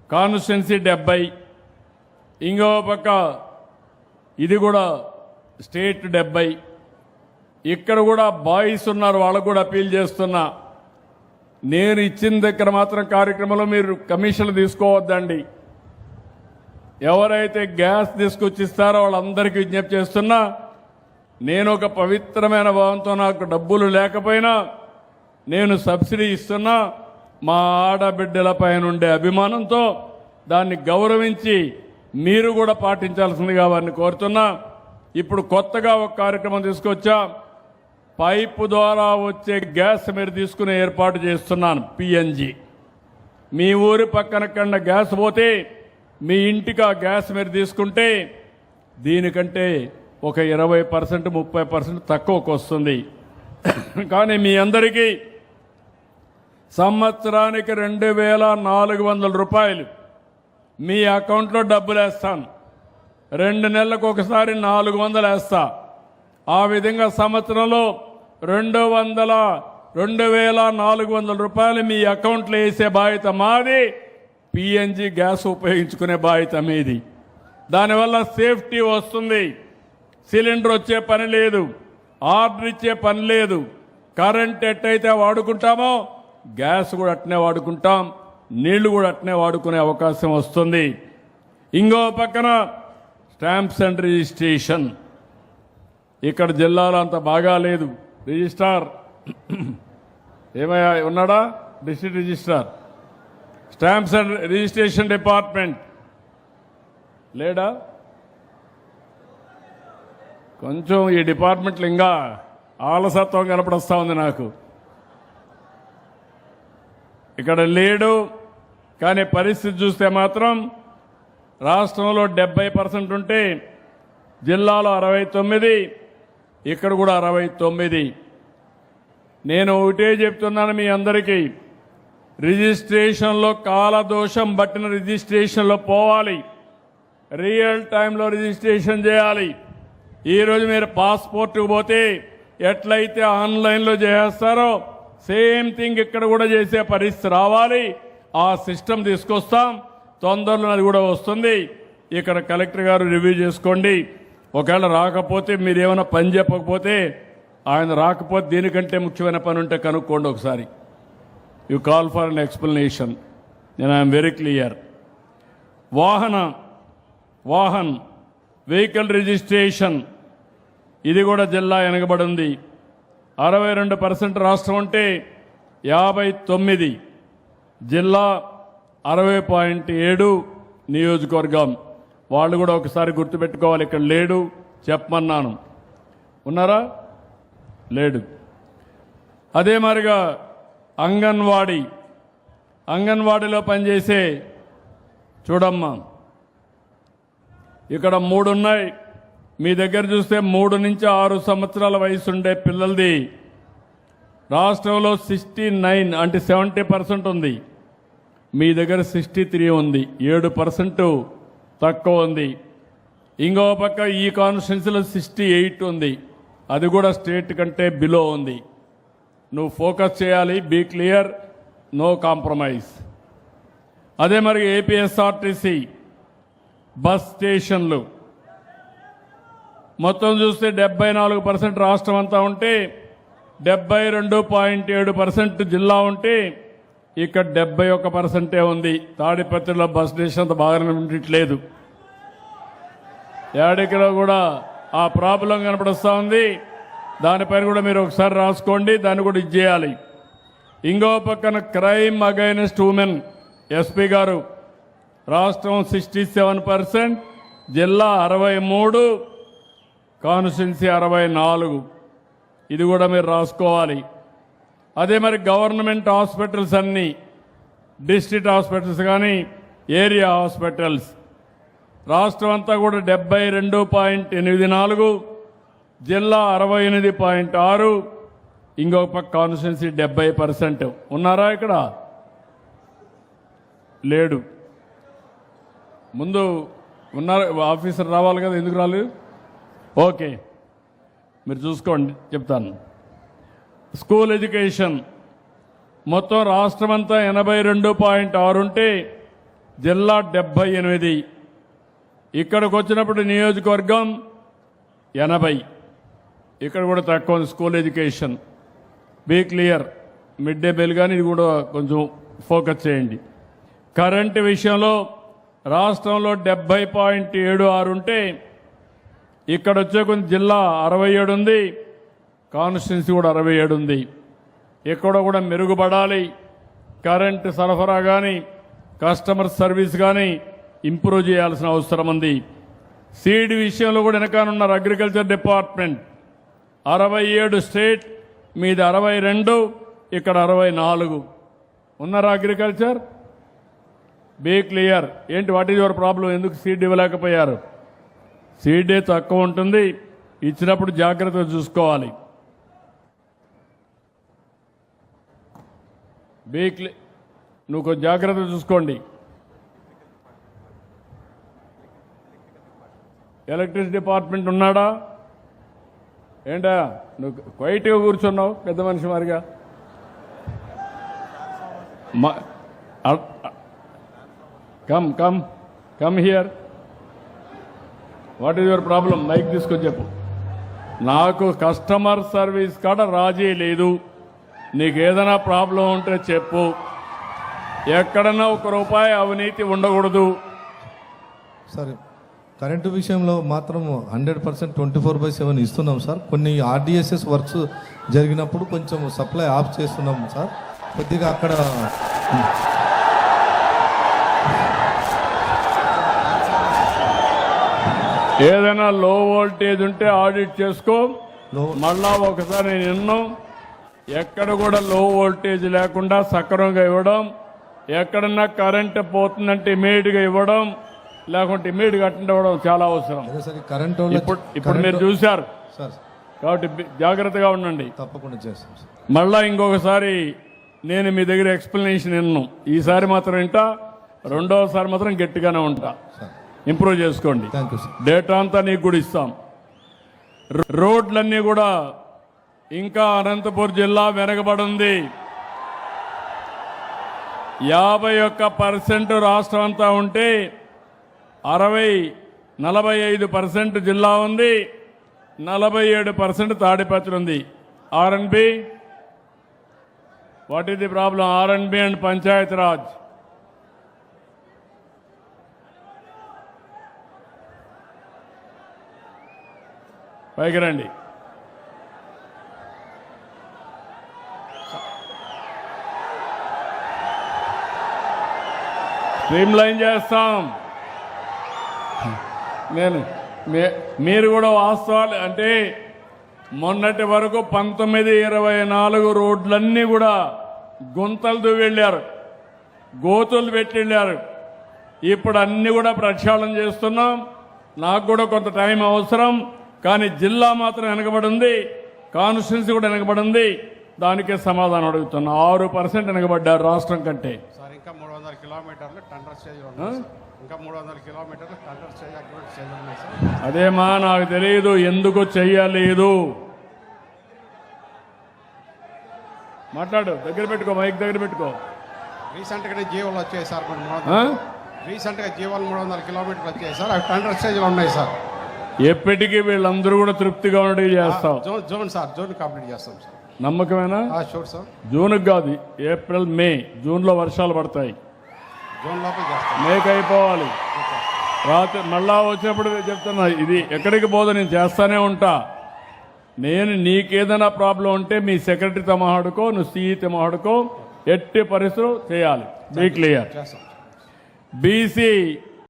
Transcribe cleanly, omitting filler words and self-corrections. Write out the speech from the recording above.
Constituency 70, ఇంకో పక్క ఇది కూడా స్టేట్ 70. ఇక్కడ కూడా బాయ్స్ ఉన్నారు, వాళ్ళకు కూడా అపీల్ చేస్తున్నా, నేను ఇచ్చిన దగ్గర మాత్రం కార్యక్రమంలో మీరు కమిషన్లు తీసుకోవద్దండి. ఎవరైతే గ్యాస్ తీసుకొచ్చి ఇస్తారో వాళ్ళందరికీ విజ్ఞప్తి చేస్తున్నా, నేను ఒక పవిత్రమైన భావంతో నాకు డబ్బులు లేకపోయినా నేను సబ్సిడీ ఇస్తున్నా, మా ఆడబిడ్డల పైన ఉండే అభిమానంతో దాన్ని గౌరవించి మీరు కూడా పాటించాల్సిందిగా వారిని కోరుతున్నా. ఇప్పుడు కొత్తగా ఒక కార్యక్రమం తీసుకొచ్చా, పైపు ద్వారా వచ్చే గ్యాస్ మీరు తీసుకునే ఏర్పాటు చేస్తున్నాను. పిఎన్జి మీ ఊరి పక్కన కన్నా గ్యాస్ పోతే మీ ఇంటికి ఆ గ్యాస్ మీరు తీసుకుంటే దీనికంటే ఒక 20% 30% తక్కువకు వస్తుంది. కానీ మీ అందరికీ సంవత్సరానికి 2400 రూపాయలు మీ అకౌంట్లో డబ్బులు వేస్తాను. 2 నెలలకు ఒకసారి 400 వేస్తా. ఆ విధంగా సంవత్సరంలో 2400 రూపాయలు మీ అకౌంట్లో వేసే బాధ్యత మాది. పిఎన్జి గ్యాస్ ఉపయోగించుకునే బాధ్యత మీది. దానివల్ల సేఫ్టీ వస్తుంది. సిలిండర్ వచ్చే పని లేదు, ఆర్డర్ ఇచ్చే పని లేదు. కరెంట్ ఎట్టయితే వాడుకుంటామో గ్యాస్ కూడా అట్నే వాడుకుంటాం, నీళ్లు కూడా అట్నే వాడుకునే అవకాశం వస్తుంది. ఇంకో పక్కన స్టాంప్స్ అండ్ రిజిస్ట్రేషన్. ఇక్కడ జిల్లాలో అంత బాగా లేదు. రిజిస్ట్రార్ ఏమయ్యా ఉన్నాడా? District registrar, stamps and registration department లేడా? కొంచెం ఈ డిపార్ట్మెంట్లో ఇంకా ఆలసత్వం కనపడొస్తా ఉంది నాకు. ఇక్కడ లేడు. కానీ పరిస్థితి చూస్తే మాత్రం రాష్ట్రంలో 70% ఉంటే జిల్లాలో 69, ఇక్కడ కూడా 69. నేను ఒకటే చెప్తున్నాను మీ అందరికీ, రిజిస్ట్రేషన్లో కాలదోషం బట్టిన రిజిస్ట్రేషన్లో పోవాలి, రియల్ టైంలో రిజిస్ట్రేషన్ చేయాలి. ఈరోజు మీరు పాస్పోర్ట్కి పోతే ఎట్లయితే ఆన్లైన్లో చేస్తారో సేమ్ థింగ్ ఇక్కడ కూడా చేసే పరిస్థితి రావాలి. ఆ సిస్టమ్ తీసుకొస్తాం, తొందరలో అది కూడా వస్తుంది. ఇక్కడ కలెక్టర్ గారు రివ్యూ చేసుకోండి. ఒకవేళ రాకపోతే మీరు ఏమైనా పని చెప్పకపోతే, ఆయన రాకపోతే దీనికంటే ముఖ్యమైన పని ఉంటే కనుక్కోండి ఒకసారి. You call for an explanation. నేను I'm very clear. Vahan vehicle registration ఇది కూడా జిల్లా వెనకబడి ఉంది. 62% రాష్ట్రం ఉంటే 59, జిల్లా 60.7 నియోజకవర్గం. వాళ్ళు కూడా ఒకసారి గుర్తుపెట్టుకోవాలి. ఇక్కడ లేడు చెప్పమన్నాను. ఉన్నారా? లేడు. అదే మరిగా అంగన్వాడీలో పనిచేసే చూడమ్మా, ఇక్కడ 3 ఉన్నాయి. మీ దగ్గర చూస్తే 3 నుంచి 6 సంవత్సరాల వయసు ఉండే పిల్లలది రాష్ట్రంలో 69 అంటే 70% ఉంది. మీ దగ్గర 63 ఉంది, 7% తక్కువ ఉంది. ఇంకో పక్క ఈ కాన్స్టిట్యున్సీలో 68 ఉంది, అది కూడా స్టేట్ కంటే బిలో ఉంది. నువ్వు ఫోకస్ చేయాలి, బీ క్లియర్, నో కాంప్రమైజ్. అదే మరి ఏపీఎస్ఆర్టీసీ బస్ స్టేషన్లు మొత్తం చూస్తే 74% రాష్ట్రం అంతా ఉంటే 72.7% జిల్లా ఉంటే ఇక్కడ 71% ఉంది. తాడిపత్రిలో బస్ స్టేషన్ అంత బాగానే ఉండట్లేదు. ఏడికలో కూడా ఆ ప్రాబ్లం కనపడొస్తా ఉంది. దానిపైన కూడా మీరు ఒకసారి రాసుకోండి, దాన్ని కూడా ఇచ్చేయాలి. ఇంకో పక్కన క్రైమ్ అగైనెస్ట్ ఉమెన్ ఎస్పీ గారు రాష్ట్రం 67%, జిల్లా 63, కాన్స్టిట్యున్సీ 64. ఇది కూడా మీరు రాసుకోవాలి. అదే మరి గవర్నమెంట్ హాస్పిటల్స్ అన్నీ, డిస్ట్రిక్ట్ హాస్పిటల్స్ కానీ ఏరియా హాస్పిటల్స్ రాష్ట్రం అంతా కూడా 72.84, జిల్లా 68.6, ఇంకొక పక్క కాన్స్టిట్యున్సీ 70%. ఉన్నారా ఇక్కడ? లేడు. ముందు ఉన్నారు, ఆఫీసర్ రావాలి కదా, ఎందుకు రాలేదు? ఓకే, మీరు చూసుకోండి, చెప్తాను. స్కూల్ ఎడ్యుకేషన్ మొత్తం రాష్ట్రమంతా 82.6 ఉంటే జిల్లా 78, ఇక్కడికి వచ్చినప్పుడు నియోజకవర్గం 80. ఇక్కడ కూడా తక్కువ ఉంది school education. Be clear. Mid day meal కానీ ఇది కూడా కొంచెం ఫోకస్ చేయండి. కరెంటు విషయంలో రాష్ట్రంలో 70.76 ఉంటే ఇక్కడ వచ్చే కొంచెం జిల్లా 67 ఉంది, కాన్స్టిట్యున్సీ కూడా 67 ఉంది. ఇక్కడ కూడా మెరుగుపడాలి. కరెంటు సరఫరా కానీ కస్టమర్ సర్వీస్ కానీ ఇంప్రూవ్ చేయాల్సిన అవసరం ఉంది. సీడ్ విషయంలో కూడా వెనకానున్నారు. అగ్రికల్చర్ డిపార్ట్మెంట్ 67 స్టేట్, మీది 62, ఇక్కడ 64. ఉన్నారా అగ్రికల్చర్? Be clear. ఏంటి, వాట్ ఈజ్ యువర్ ప్రాబ్లం? ఎందుకు సీడ్ ఇవ్వలేకపోయారు? సీడే తక్కువ ఉంటుంది, ఇచ్చినప్పుడు జాగ్రత్తగా చూసుకోవాలి. Be clear. నువ్వు కొంచెం జాగ్రత్త చూసుకోండి. ఎలక్ట్రిసిటీ డిపార్ట్మెంట్ ఉన్నాడా? ఏంటా నువ్వు క్వైట్గా కూర్చున్నావు పెద్ద మనిషి మారిగా? Come come come here. What is your problem? Mic తీసుకొని చెప్పు. నాకు కస్టమర్ సర్వీస్ కాడ రాజీ లేదు. నీకు ఏదైనా ప్రాబ్లం ఉంటే చెప్పు. ఎక్కడన్నా ₹1 అవినీతి ఉండకూడదు. సరే, కరెంటు విషయంలో మాత్రం 100% 24/7 ఇస్తున్నాం సార్. కొన్ని ఆర్డిఎస్ఎస్ వర్క్స్ జరిగినప్పుడు కొంచెం సప్లై ఆఫ్ చేస్తున్నాం సార్. కొద్దిగా అక్కడ ఏదైనా లో వోల్టేజ్ ఉంటే ఆడిట్ చేసుకో. మళ్ళా ఒకసారి నేను విన్నాం, ఎక్కడ కూడా లో వోల్టేజ్ లేకుండా సక్రమంగా ఇవ్వడం, ఎక్కడన్నా కరెంటు పోతుందంటే ఇమీడియట్గా ఇవ్వడం, లేకుంటే ఇమీడియట్గా అటెండ్ అవ్వడం చాలా అవసరం. కరెంట్ ఇప్పుడు మీరు చూశారు కాబట్టి జాగ్రత్తగా ఉండండి. తప్పకుండా చేస్తాం సార్. మళ్ళా ఇంకొకసారి నేను మీ దగ్గర ఎక్స్ప్లెనేషన్ విన్నాను. ఈసారి మాత్రం వింటా, రెండవసారి మాత్రం గట్టిగానే ఉంటా. ఇంప్రూవ్ చేసుకోండి. డేటా అంతా నీకు కూడా ఇస్తాం. రోడ్లన్నీ కూడా ఇంకా అనంతపురం జిల్లా వెనకబడింది. 51% రాష్ట్రం అంతా ఉంటే 45% జిల్లా ఉంది, 47% తాడిపత్రి ఉంది. R&B, what is the problem? R&B and Panchayat Raj. పైకి రండి. స్ట్రీమ్ లైన్ చేస్తాం. మీరు కూడా వాస్తవాలు అంటే మొన్నటి వరకు 19-24 రోడ్లన్నీ కూడా గుంతలతో వెళ్ళారు, గోతులు పెట్టి వెళ్ళారు. ఇప్పుడు అన్ని కూడా ప్రక్షాళన చేస్తున్నాం. నాకు కూడా కొంత టైం అవసరం, కానీ జిల్లా మాత్రం వెనకబడి ఉంది, కాన్స్టిట్యున్సీ కూడా వెనకబడి ఉంది. దానికే సమాధానం అడుగుతున్నా. 6% వెనకబడ్డారు రాష్ట్రం కంటే. ఇంకా 300 కిలోమీటర్లు టండర్ స్టేజ్ ఉన్నాయి. ఇంకా 300 కిలోమీటర్లు టండర్ స్టేజ్ అగ్రిమెంట్ స్టేజ్ ఉన్నాయి సార్. అదేమా నాకు తెలియదు ఎందుకు చెయ్యలేదు. మాట్లాడు, దగ్గర పెట్టుకో, మైక్ దగ్గర పెట్టుకో. రీసెంట్గానే జీవోలు వచ్చాయి సార్. రీసెంట్గా జీవోలు 300 కిలోమీటర్లు వచ్చాయి సార్. అవి టండర్ స్టేజ్లో ఉన్నాయి సార్. ఎప్పటికీ వీళ్ళందరూ కూడా తృప్తిగా ఉండేవి చేస్తాం. జూన్ సార్, జూన్ కంప్లీట్ చేస్తాం సార్. నమ్మకమేనా? Sure sir. జూన్కి కాదు, ఏప్రిల్ మే, జూన్లో వర్షాలు పడతాయి. జూన్ లోపల చేస్తాం. మేకి అయిపోవాలి. రాత్రి మళ్ళా వచ్చినప్పుడు చెప్తున్నా, ఇది ఎక్కడికి పోదు, నేను చేస్తానే ఉంటా. నేను నీకేదైనా ప్రాబ్లం ఉంటే మీ సెక్రటరీతో మాట్లాడుకో, నువ్వు సీఈతో మాట్లాడుకో, ఎట్టి పరిస్థితులు చేయాలి. Be clear. బీసీ